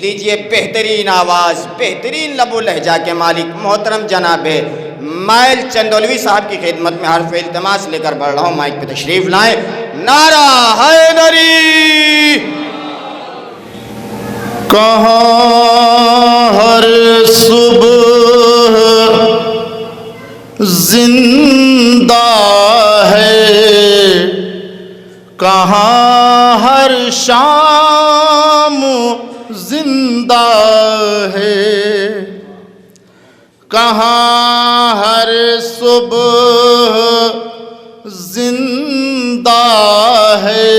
لیجئے بہترین آواز، بہترین لب و لہجہ کے مالک محترم جناب مائل چندولوی صاحب کی خدمت میں حرف التماس لے کر بڑھ رہا ہوں، مائک پہ تشریف لائیں۔ نعرہ حیدری! کہاں ہر صبح زندہ ہے، کہاں ہر شام زندہ ہے، کہاں ہر صبح زندہ ہے،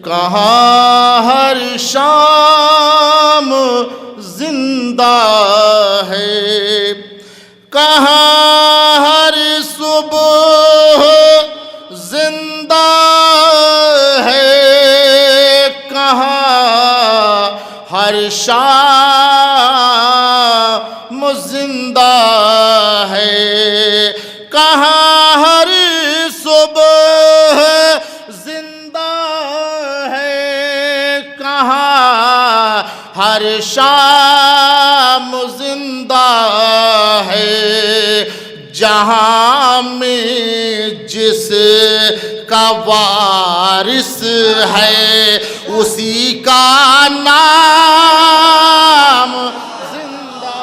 کہاں ہر شام زندہ ہے، کہاں ہر صبح زندہ ہے، کہاں ہر شام زندہ ہے، کہاں ہر صبح زندہ ہے، کہاں ہر شام زندہ ہے، جہاں میں جس کا وارث ہے اسی کا نام زندہ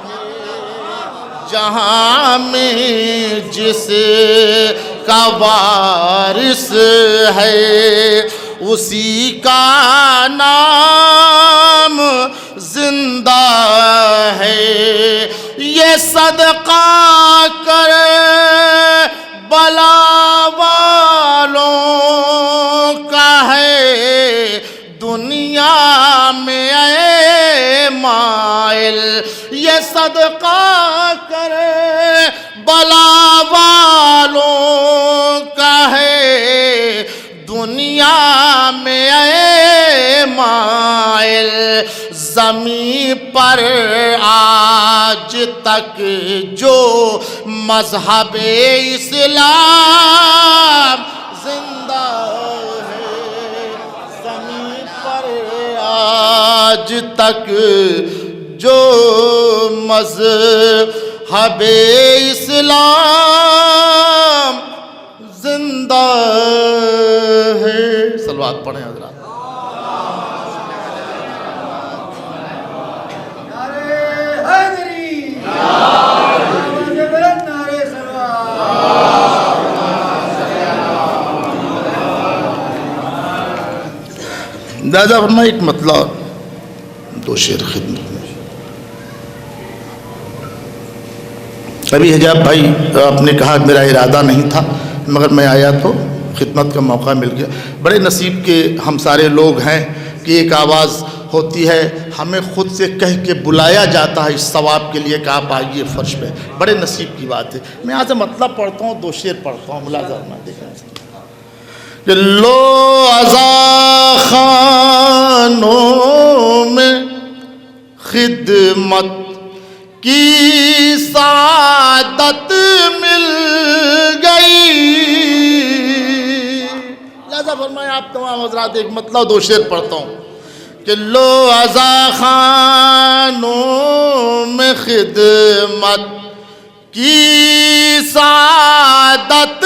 ہے، جہاں میں جس کا وارث ہے اسی کا نام زندہ ہے، یہ صدقہ کرے بلا والوں کا ہے دنیا میں اے مائل، یہ صدقہ کرے بلا والوں کا ہے دنیا میں اے مائل، زمین پر آج تک جو مذہب اسلام زندہ ہے، زمین پر آج تک جو مذہب اسلام زندہ ہے۔ صلوات پڑھیں حضرات۔ دادا فرمائے ایک مطلع دو شعر خدمت میں۔ ابھی حجاب بھائی آپ نے کہا میرا ارادہ نہیں تھا مگر میں آیا تو خدمت کا موقع مل گیا۔ بڑے نصیب کے ہم سارے لوگ ہیں کہ ایک آواز ہوتی ہے، ہمیں خود سے کہہ کے بلایا جاتا ہے اس ثواب کے لیے کہ آپ آئیے فرش پہ، بڑے نصیب کی بات ہے۔ میں یہاں سے مطلب پڑھتا ہوں، دو شعر پڑھتا ہوں، ملاحظہ میں دیکھیں کہ لو عزا خانوں میں خدمت کی سعادت مل گئی، لہذا فرمایا آپ تمام حضرات ایک مطلب دو شعر پڑھتا ہوں کہ لو عزا خانوں میں خدمت کی سعادت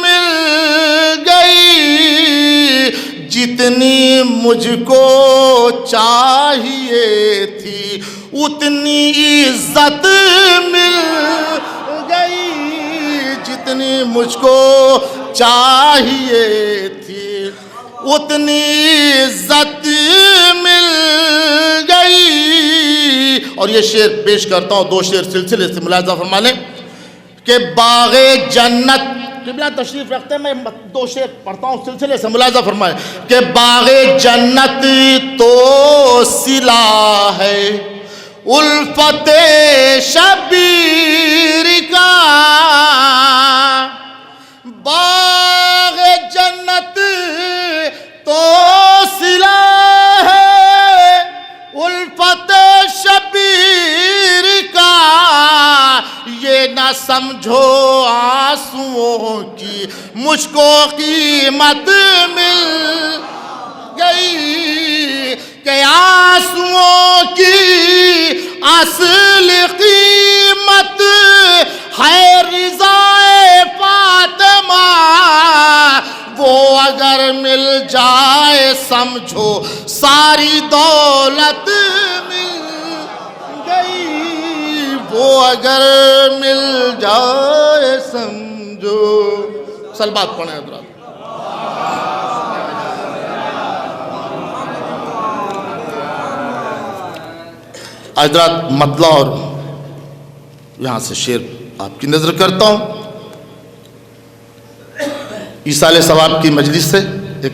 مل گئی، جتنی مجھ کو چاہیے تھی اتنی عزت مل گئی، جتنی مجھ کو چاہیے تھی اتنی عزت مل گئی۔ اور یہ شعر پیش کرتا ہوں، دو شعر سلسلے سے ملاحظہ فرما لیں کہ باغ جنت، قبلہ تشریف رکھتے ہیں، میں دو شعر پڑھتا ہوں سلسلے سے، ملاحظہ فرمائیں کہ باغ جنت تو صلہ ہے الفت شبیر کا، باغ جنت تو صلہ ہے الفت شبیر کا، یہ نہ سمجھو آنسوؤں کی مجھ کو قیمت مل گئی کہ اصل قیمت ہے رضا فاطمہ، وہ اگر مل جائے سمجھو ساری دولت مل گئی، وہ اگر مل جائے سمجھو. سلوات پڑھیں حضرات. حضرات مطلع اور یہاں سے شعر آپ کی نظر کرتا ہوں. ایصال ثواب کی مجلس سے ایک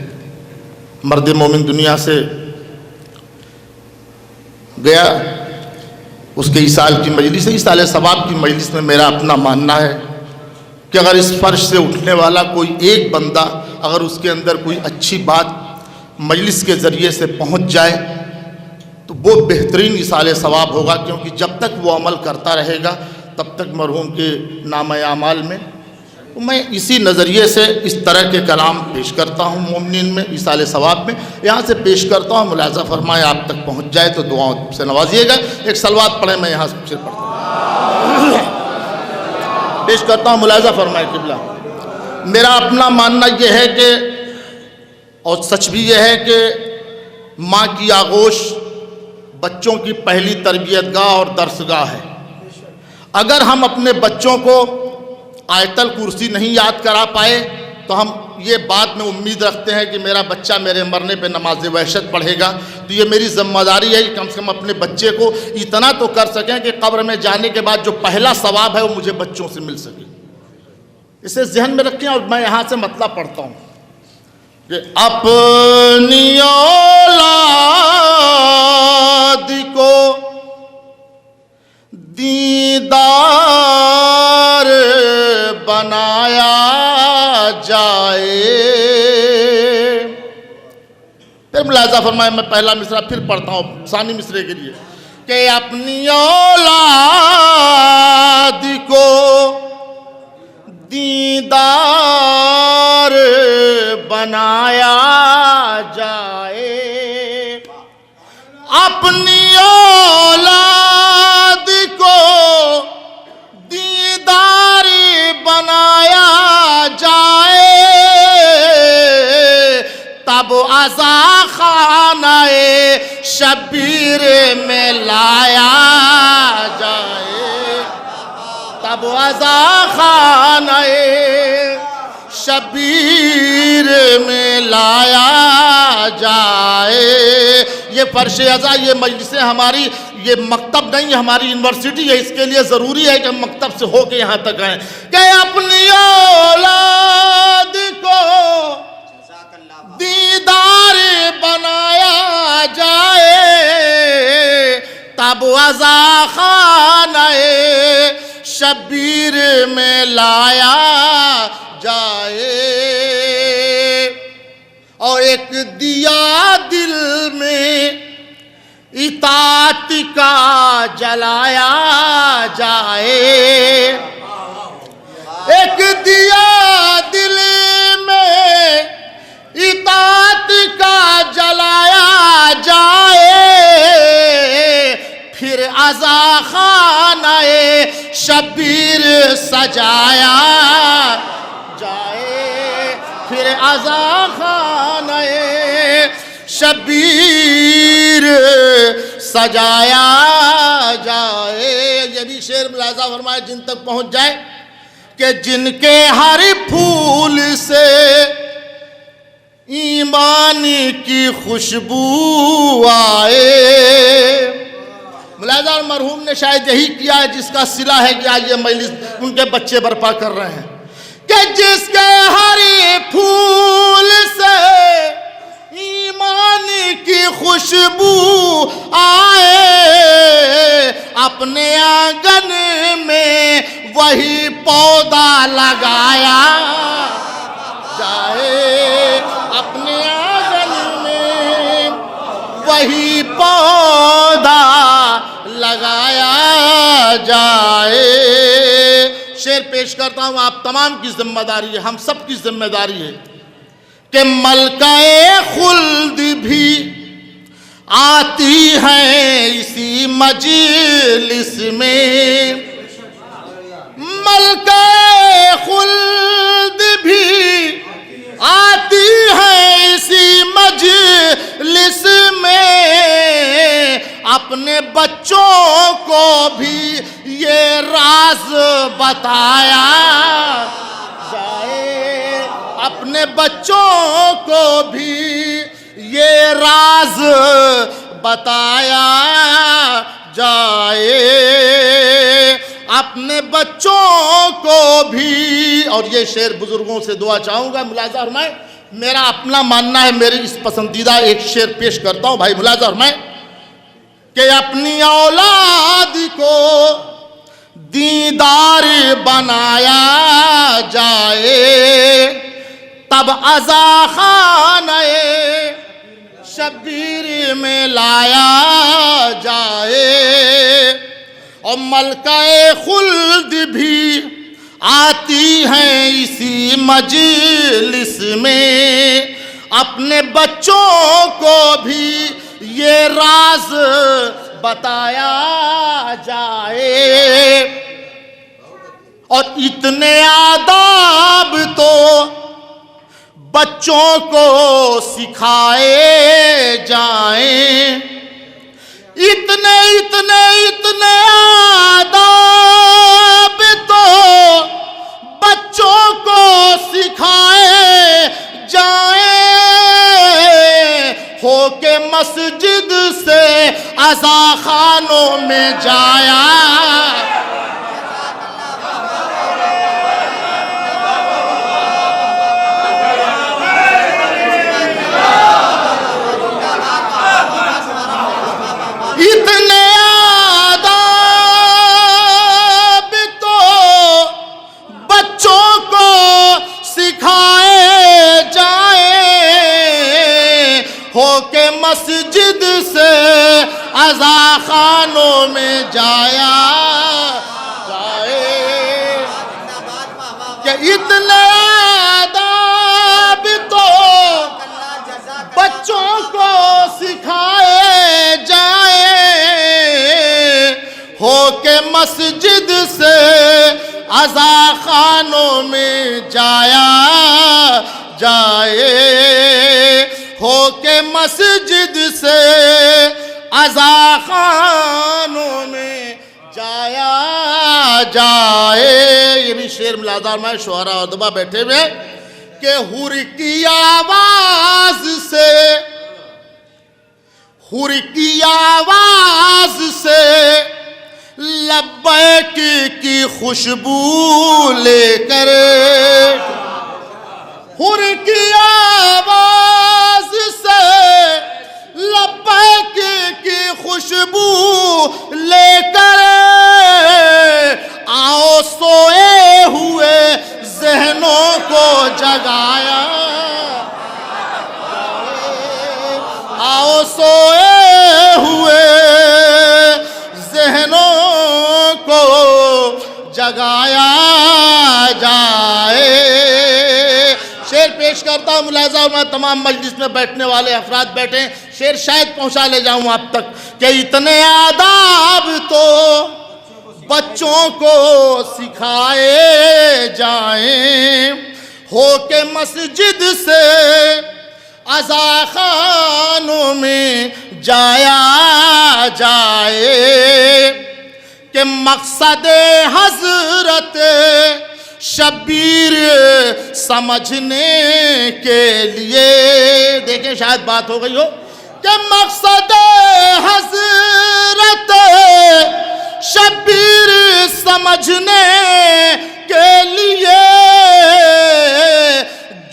مرد مومن دنیا سے گیا، اس کے ایصال کی مجلس ہے. ایصال ثواب کی مجلس میں میرا اپنا ماننا ہے کہ اگر اس فرش سے اٹھنے والا کوئی ایک بندہ اگر اس کے اندر کوئی اچھی بات مجلس کے ذریعے سے پہنچ جائے تو وہ بہترین ایصال ثواب ہوگا، کیونکہ جب تک وہ عمل کرتا رہے گا تب تک مرحوم کے نامہ اعمال میں. میں اسی نظریے سے اس طرح کے کلام پیش کرتا ہوں مومنین میں، ایصال ثواب میں. یہاں سے پیش کرتا ہوں، ملاحظہ فرمائے آپ تک پہنچ جائے تو دعاؤں سے نوازیے گا. ایک سلوات پڑھیں، میں یہاں سے پڑھتا ہوں، پیش کرتا ہوں، ملاحظہ فرمائے قبلہ. میرا اپنا ماننا یہ ہے کہ، اور سچ بھی یہ ہے کہ ماں کی آغوش بچوں کی پہلی تربیت گاہ اور درسگاہ ہے. اگر ہم اپنے بچوں کو آیت الکرسی نہیں یاد کرا پائے تو ہم یہ بات میں امید رکھتے ہیں کہ میرا بچہ میرے مرنے پہ نماز وحشت پڑھے گا. تو یہ میری ذمہ داری ہے کہ کم سے کم اپنے بچے کو اتنا تو کر سکیں کہ قبر میں جانے کے بعد جو پہلا ثواب ہے وہ مجھے بچوں سے مل سکے. اسے ذہن میں رکھیں. اور میں یہاں سے مطلب پڑھتا ہوں کہ اپنی اولاد کو دیندار بنایا جائے. پھر ملاحظہ فرمائے، میں پہلا مصرع پھر پڑھتا ہوں ثانی مصرے کے لیے کہ اپنی اولاد کو دیندار بنایا جائے، اپنی اولاد کو دیندار بنایا جائے، تب عزا خانہ شبیر میں لایا جائے، تب عزا خانہ شبیر میں لایا جائے. یہ فرش عزا، یہ مجلسیں ہماری، یہ مکتب نہیں، ہماری یونیورسٹی ہے. اس کے لیے ضروری ہے کہ ہم مکتب سے ہو کے یہاں تک آئیں کہ اپنی اولاد کو دیندار بنایا جائے، تب عزا خانہ شبیر میں لایا جائے. اور ایک دیا دل میں اطاعت کا جلایا جائے، ایک دیا دل میں اطاعت کا جلایا جائے، پھر عزا خانہ شبیر سجایا جائے، پھر عزا خانہ شبیر سجایا جائے. یہ بھی شعر ملاحظہ فرمائے جن تک پہنچ جائے کہ جن کے ہر پھول سے ایمان کی خوشبو آئے. ملاحظہ مرحوم نے شاید یہی کیا ہے جس کا صلہ ہے کہ آج یہ مجلس ان کے بچے برپا کر رہے ہیں کہ جس کے ہر پھول سے ایمان کی خوشبو آئے، اپنے آنگن میں وہی پودا لگایا جائے، اپنے آنگن میں وہی پودا لگایا جائے. شعر پیش کرتا ہوں، آپ تمام کی ذمہ داری ہے، ہم سب کی ذمہ داری ہے کہ ملکہ خلد بھی آتی ہیں اسی مجلس میں، ملکہ خلد بھی آتی ہے اسی مجلس میں، اپنے بچوں کو بھی یہ راز بتایا جائے، اپنے بچوں کو بھی یہ راز بتایا جائے، اپنے بچوں کو بھی۔ اور یہ شعر بزرگوں سے دعا چاہوں گا، ملاحظہ فرمائیں، میرا اپنا ماننا ہے، میری اس پسندیدہ ایک شعر پیش کرتا ہوں بھائی، ملاحظہ فرمائیں کہ اپنی اولاد کو دیندار بنایا جائے، تب عزا خانہ شبیر میں لایا جائے، اور ملکہ خلد بھی آتی ہیں اسی مجلس میں، اپنے بچوں کو بھی یہ راز بتایا جائے، اور اتنے آداب تو بچوں کو سکھائے جائیں، اتنے آداب تو بچوں کو سکھائے جائیں، ہو کے مسجد سے عزا خانوں میں جایا اتنے آداب تو بچوں کو سکھائے جائیں، ہو کے مسجد سے عزا خانوں میں جایا جائے، کہ اتنے آداب تو بچوں کو سکھائے جائیں، ہو کے مسجد سے عزا خانوں میں جایا جائے، ہو کے مسجد سے عزا خانوں میں جایا جائے۔ یہ بھی شعر ملازار میں شعراء اور ادبا بیٹھے ہوئے کہ حور کی آواز سے، حور کی آواز سے لبیک کی خوشبو لے کر، حور کی آواز سے لبیک کی خوشبو لے کر، آؤ سوئے ہوئے ذہنوں کو جگایا، آؤ سوئے ہوئے ذہنوں کو جگایا جائے۔ شعر پیش کرتا ہوں، ملاحظہ میں تمام مجلس میں بیٹھنے والے افراد بیٹھے ہیں، شعر شاید پہنچا لے جاؤں آپ تک کہ اتنے آداب تو بچوں کو سکھائے جائیں، ہو کے مسجد سے عزا خانوں میں جایا جائے، کہ مقصد حضرت شبیر سمجھنے کے لیے، دیکھیں شاید بات ہو گئی ہو، کہ مقصد حضرت شبیر سمجھنے کے لیے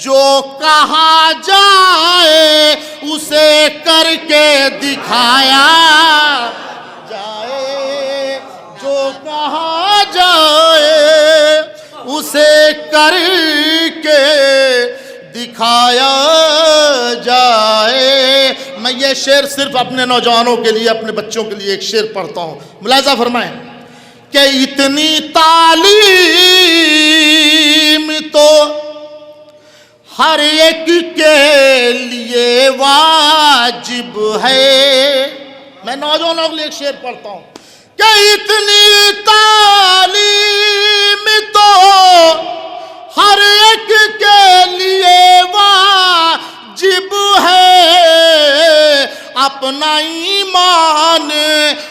جو کہا جائے اسے کر کے دکھایا جائے، جو کہا جائے اسے کر کے دکھایا جائے۔ میں یہ شعر صرف اپنے نوجوانوں کے لیے، اپنے بچوں کے لیے ایک شعر پڑھتا ہوں، ملاحظہ فرمائیں کہ اتنی تعلیم تو ہر ایک کے لیے واجب ہے. میں نوجوانوں کے لیے ایک شعر پڑھتا ہوں کہ اتنی تعلیم تو ہر ایک کے لیے واجب ہے. اپنا ایمان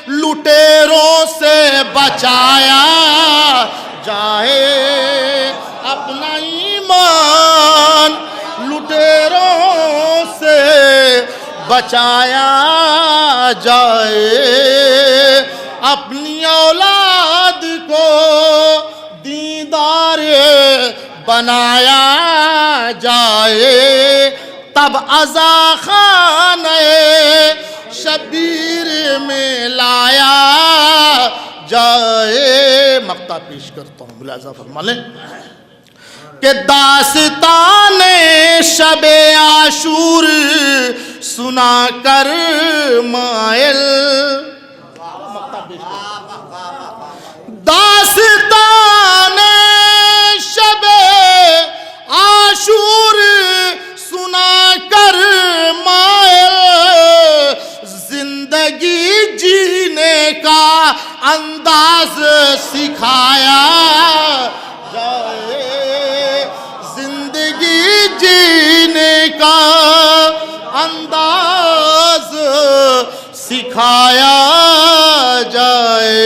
لٹیروں سے بچایا جائے. اپنا ایمان لٹیروں سے بچایا جائے. اپنی اولاد کو دیندار بنایا جائے. تب عزا خانہ شبیر میں لایا جائے. مقطع پیش کرتا ہوں، ملاحظہ فرما لیں کہ داستان شب عاشور سنا کر مائل. داستان شب عاشور سنا کر مائل. زندگی جینے کا انداز سکھایا جائے. زندگی جینے کا انداز سکھایا جائے.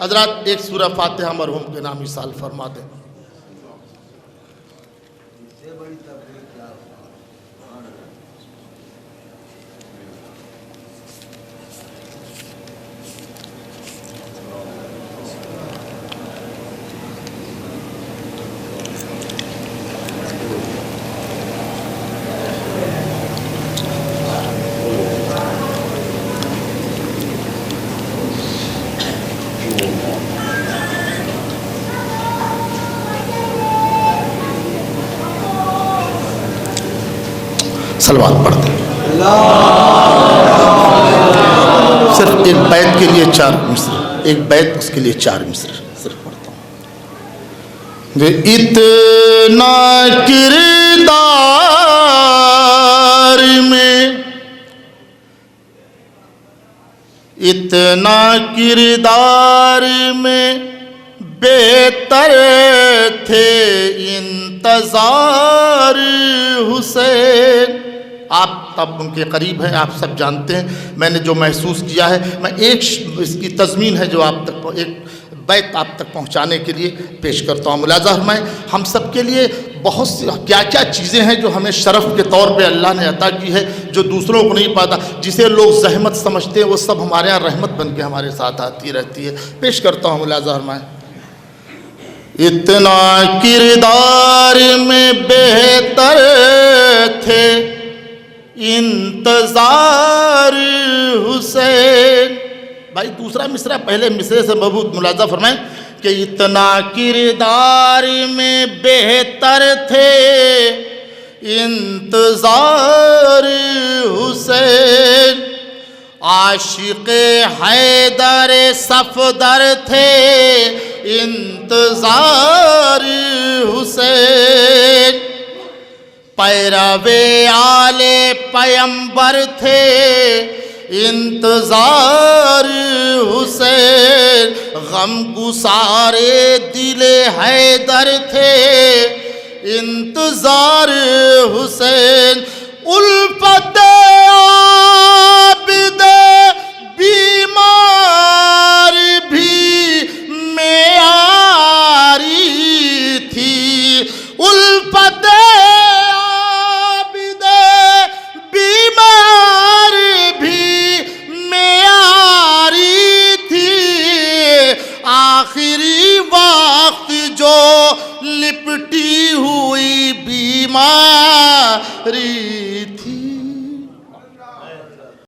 حضرات ایک سورہ فاتحہ مرحوم کے نام مثال فرما دیں. صلوات پڑھتے ہیں. صرف ایک بیت کے لیے 4 مصرع، ایک بیت اس کے لیے 4 مصرع صرف پڑھتا ہوں. اتنا کردار میں، اتنا کردار میں بہتر تھے انتظار حسین. آپ اب ان کے قریب ہیں، آپ سب جانتے ہیں. میں نے جو محسوس کیا ہے، میں ایک اس کی تضمین ہے جو آپ تک ایک بیت آپ تک پہنچانے کے لیے پیش کرتا ہوں. ملاحظہ فرمائیں، ہم سب کے لیے بہت سی کیا کیا چیزیں ہیں جو ہمیں شرف کے طور پہ اللہ نے عطا کی ہے، جو دوسروں کو نہیں پاتا. جسے لوگ زحمت سمجھتے ہیں وہ سب ہمارے یہاں رحمت بن کے ہمارے ساتھ آتی رہتی ہے. پیش کرتا ہوں. ملاحظہ فرمائیں. اتنا کردار میں بہتر تھے انتظار حسین. بھائی دوسرا مصرع پہلے مصرع سے مربوط. ملاحظہ فرمائیں کہ اتنا کردار میں بہتر تھے انتظار حسین. عاشق حیدر صفدر تھے انتظار حسین. پیرو آل پیمبر تھے انتظار حسین. غم گسار دل حیدر تھے انتظار حسین. الفت